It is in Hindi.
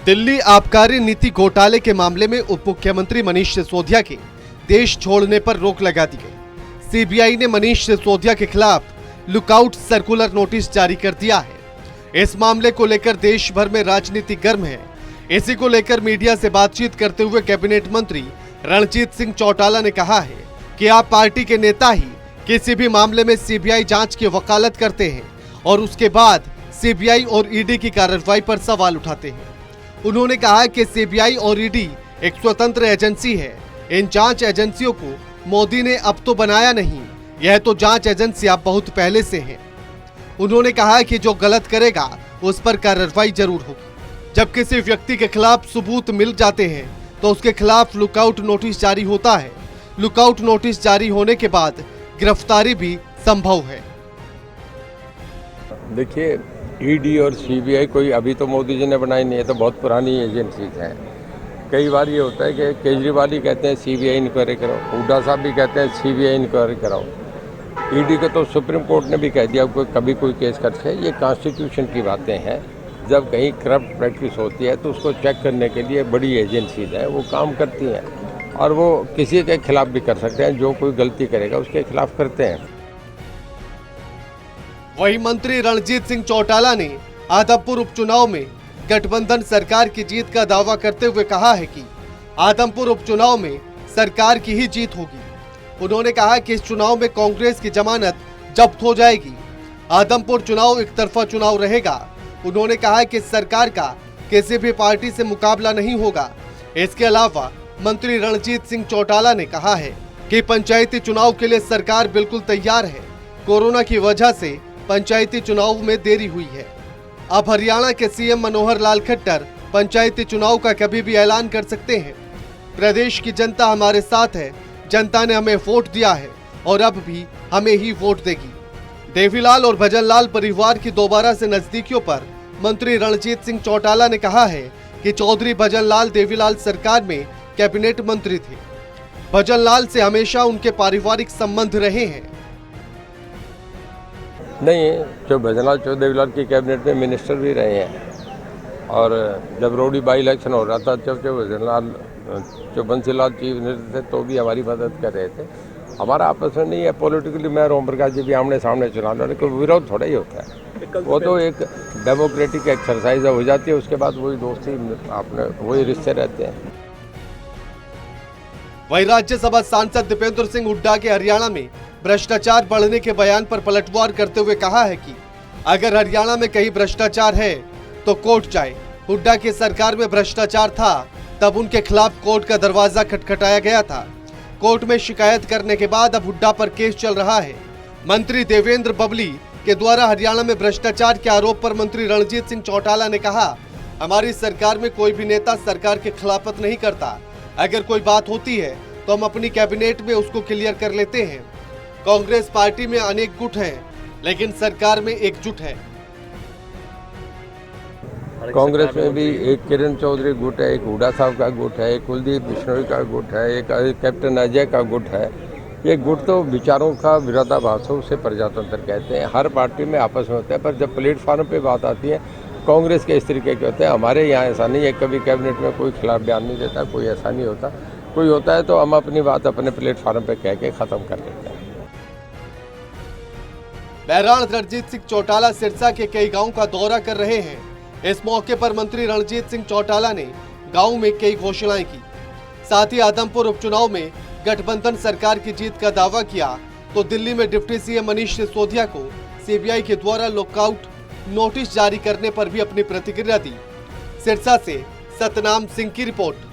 दिल्ली आबकारी नीति घोटाले के मामले में उप मुख्यमंत्री मनीष सिसोदिया के देश छोड़ने पर रोक लगा दी गई। सीबीआई ने मनीष सिसोदिया के खिलाफ लुकआउट सर्कुलर नोटिस जारी कर दिया है। इस मामले को लेकर देश भर में राजनीति गर्म है। इसी को लेकर मीडिया से बातचीत करते हुए कैबिनेट मंत्री रणजीत सिंह चौटाला ने कहा है कि आप पार्टी के नेता ही किसी भी मामले में सीबीआई जांच की वकालत करते हैं और उसके बाद सीबीआई और ईडी की कार्रवाई पर सवाल उठाते हैं। उन्होंने कहा कि सीबीआई और ईडी एक स्वतंत्र एजेंसी है। इन जांच एजेंसियों को मोदी ने अब तो बनाया नहीं, यह तो जांच एजेंसियां बहुत पहले से हैं। उन्होंने कहा कि जो गलत करेगा उस पर कार्रवाई जरूर होगी। जब किसी व्यक्ति के खिलाफ सबूत मिल जाते हैं तो उसके खिलाफ लुकआउट नोटिस जारी होता है। लुकआउट नोटिस जारी होने के बाद गिरफ्तारी भी संभव है। देखिए, ईडी और सीबीआई कोई अभी तो मोदी जी ने बनाई नहीं है, तो बहुत पुरानी एजेंसीज हैं। कई बार ये होता है कि केजरीवाल ही कहते हैं सीबीआई इंक्वायरी कराओ, हुड्डा साहब भी कहते हैं सीबीआई इंक्वायरी कराओ। ईडी को तो सुप्रीम कोर्ट ने भी कह दिया कभी कोई केस करते हैं। ये कॉन्स्टिट्यूशन की बातें हैं। जब कहीं करप्ट प्रैक्टिस होती है तो उसको चेक करने के लिए बड़ी एजेंसीज हैं, वो काम करती हैं और वो किसी के खिलाफ भी कर सकते हैं। जो कोई गलती करेगा उसके खिलाफ करते हैं। वहीं मंत्री रणजीत सिंह चौटाला ने आदमपुर उपचुनाव में गठबंधन सरकार की जीत का दावा करते हुए कहा है कि आदमपुर उपचुनाव में सरकार की ही जीत होगी। उन्होंने कहा कि इस चुनाव में कांग्रेस की जमानत जब्त हो जाएगी। आदमपुर चुनाव एक तरफा चुनाव रहेगा। उन्होंने कहा कि सरकार का किसी भी पार्टी से मुकाबला नहीं होगा। इसके अलावा मंत्री रणजीत सिंह चौटाला ने कहा है कि पंचायती चुनाव के लिए सरकार बिल्कुल तैयार है। कोरोना की वजह से पंचायती चुनाव में देरी हुई है। अब हरियाणा के सीएम मनोहर लाल खट्टर पंचायती चुनाव का कभी भी ऐलान कर सकते हैं। प्रदेश की जनता हमारे साथ है। जनता ने हमें वोट दिया है और अब भी हमें ही वोट देगी। देवीलाल और भजनलाल परिवार की दोबारा से नजदीकियों पर मंत्री रणजीत सिंह चौटाला ने कहा है कि चौधरी भजनलाल देवीलाल सरकार में कैबिनेट मंत्री थे। भजनलाल से हमेशा उनके पारिवारिक संबंध रहे हैं। नहीं, जो भजनलाल देवीलाल की कैबिनेट में मिनिस्टर भी रहे हैं और जब रोडी बाई इलेक्शन हो रहा था जब भजनलाल बंसीलाल चीफ मिनिस्टर थे तो भी हमारी मदद कर रहे थे। हमारा आपस में नहीं है पॉलिटिकली। मैं ओम प्रकाश जी भी आमने सामने चुनाव लड़े, कोई विरोध थोड़ा ही होता है। वो तो एक डेमोक्रेटिक एक्सरसाइज हो जाती है, उसके बाद वही दोस्ती आपने वही रिश्ते रहते हैं। वहीं राज्यसभा सांसद दीपेंद्र सिंह हुड्डा के हरियाणा में भ्रष्टाचार बढ़ने के बयान पर पलटवार करते हुए कहा है कि अगर हरियाणा में कहीं भ्रष्टाचार है तो कोर्ट जाए। हुड्डा की सरकार में भ्रष्टाचार था तब उनके खिलाफ कोर्ट का दरवाजा खटखटाया गया था। कोर्ट में शिकायत करने के बाद अब हुड्डा पर केस चल रहा है। मंत्री देवेंद्र बबली के द्वारा हरियाणा में भ्रष्टाचार के आरोप पर मंत्री रणजीत सिंह चौटाला ने कहा, हमारी सरकार में कोई भी नेता सरकार के खिलाफत नहीं करता। अगर कोई बात होती है तो हम अपनी कैबिनेट में उसको क्लियर कर लेते हैं। कांग्रेस पार्टी में अनेक गुट हैं, लेकिन सरकार में एकजुट है। कांग्रेस में भी एक किरण चौधरी गुट है, एक हुड्डा साहब का गुट है, एक कुलदीप बिश्नोई का गुट है, एक कैप्टन अजय का गुट है। ये गुट तो विचारों का विरोधाभास हो, उसे प्रजातंत्र कहते हैं। हर पार्टी में आपस में होता है, पर जब प्लेटफार्म पे बात आती है कांग्रेस के इस तरीके के होते हैं। हमारे यहाँ ऐसा नहीं है, कभी कैबिनेट में कोई खिलाफ बयान नहीं देता, कोई ऐसा नहीं होता। कोई होता है तो हम अपनी बात अपने प्लेटफार्म पे कह के खत्म कर देते हैं। बहरहाल रणजीत सिंह चौटाला सिरसा के कई गांव का दौरा कर रहे हैं। इस मौके पर मंत्री रणजीत सिंह चौटाला ने गांव में कई घोषणाएं की। साथ ही आदमपुर उपचुनाव में गठबंधन सरकार की जीत का दावा किया तो दिल्ली में डिप्टी सीएम मनीष सिसोदिया को सीबीआई के द्वारा लुकआउट नोटिस जारी करने पर भी अपनी प्रतिक्रिया दी। सिरसा से सतनाम सिंह की रिपोर्ट।